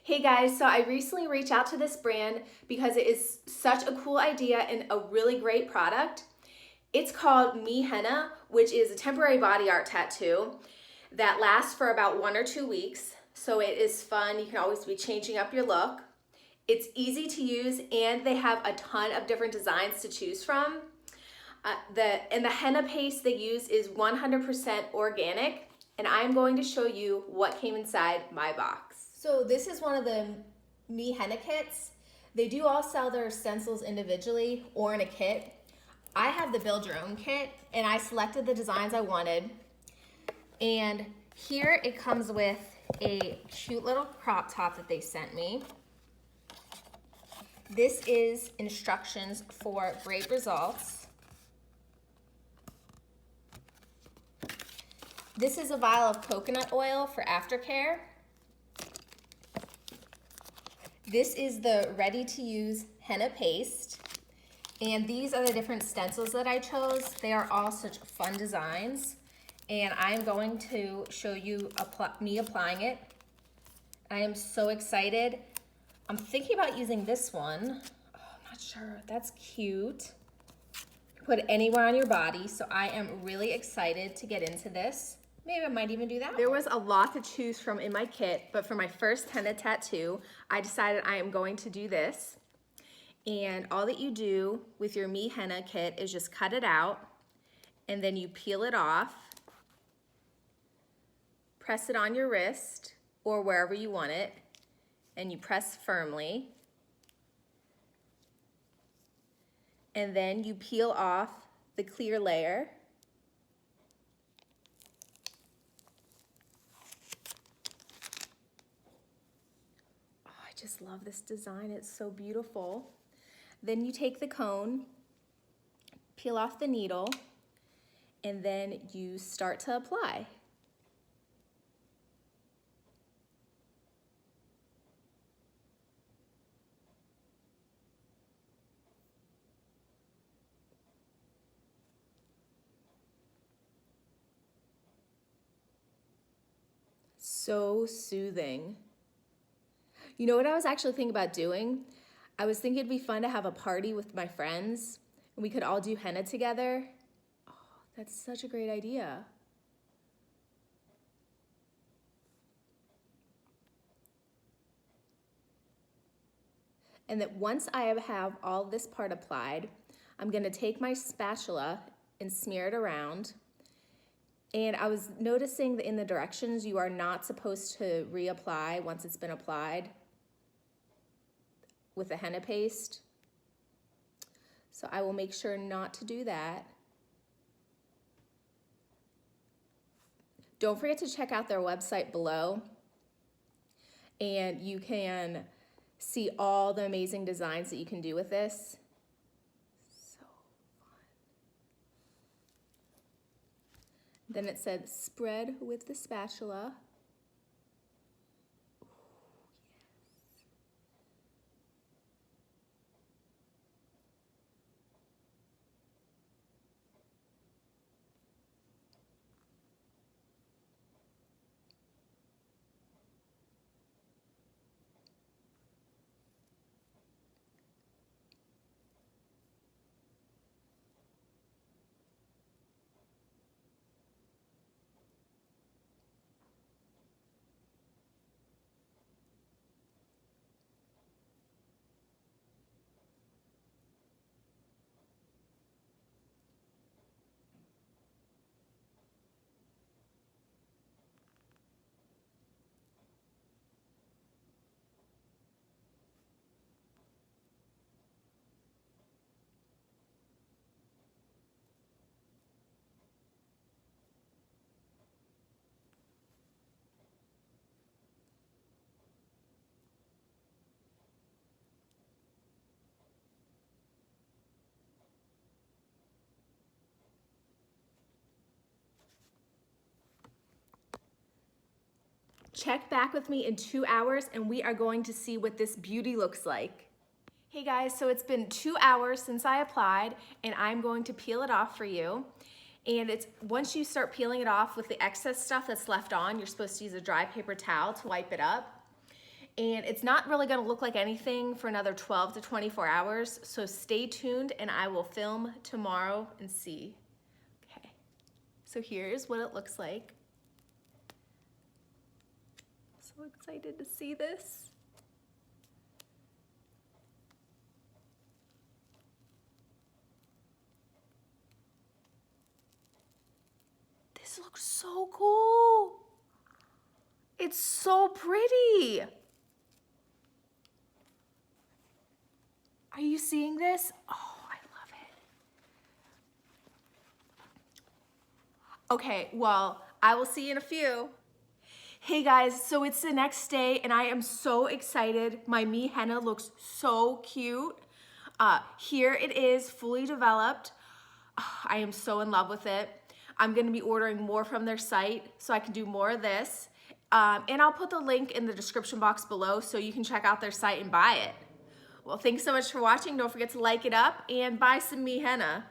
Hey guys, so I recently reached out to this brand because it is such a cool idea and a really great product. It's called MIHENNA, which is a temporary body art tattoo that lasts for about 1 or 2 weeks. So it is fun. You can always be changing up your look. It's easy to use and they have a ton of different designs to choose from. The henna paste they use is 100% organic, and I'm going to show you what came inside my box. So this is one of the MIHENNA kits. They do all sell their stencils individually or in a kit. I have the build your own kit, and I selected the designs I wanted. And here it comes with a cute little crop top that they sent me. This is instructions for great results. This is a vial of coconut oil for aftercare. This is the ready-to-use henna paste. And these are the different stencils that I chose. They are all such fun designs. And I'm going to show you me applying it. I am so excited. I'm thinking about using this one. Oh, I'm not sure. That's cute. Put it anywhere on your body. So I am really excited to get into this. Maybe I might even do that. There was a lot to choose from in my kit, but for my first henna tattoo, I decided I am going to do this. And all that you do with your MIHENNA kit is just cut it out, and then you peel it off, press it on your wrist or wherever you want it, and you press firmly. And then you peel off the clear layer. I just love this design, it's so beautiful. Then you take the cone, peel off the needle, and then you start to apply. So soothing. You know what I was actually thinking about doing? I was thinking it'd be fun to have a party with my friends and we could all do henna together. Oh, that's such a great idea. And that once I have all this part applied, I'm gonna take my spatula and smear it around. And I was noticing that in the directions, you are not supposed to reapply once it's been applied with the henna paste. So I will make sure not to do that. Don't forget to check out their website below, and you can see all the amazing designs that you can do with this. So fun. Then it said spread with the spatula. Check back with me in 2 hours and we are going to see what this beauty looks like. Hey guys, so it's been 2 hours since I applied and I'm going to peel it off for you. And it's once you start peeling it off with the excess stuff that's left on, you're supposed to use a dry paper towel to wipe it up. And it's not really gonna look like anything for another 12 to 24 hours. So stay tuned and I will film tomorrow and see. Okay, so here's what it looks like. So excited to see this. This looks so cool. It's so pretty. Are you seeing this? Oh, I love it. Okay, well, I will see you in a few. Hey guys, so it's the next day and I am so excited. My MIHENNA looks so cute. Here it is, fully developed. I am so in love with it. I'm gonna be ordering more from their site so I can do more of this. And I'll put the link in the description box below so you can check out their site and buy it. Well, thanks so much for watching. Don't forget to like it up and buy some MIHENNA.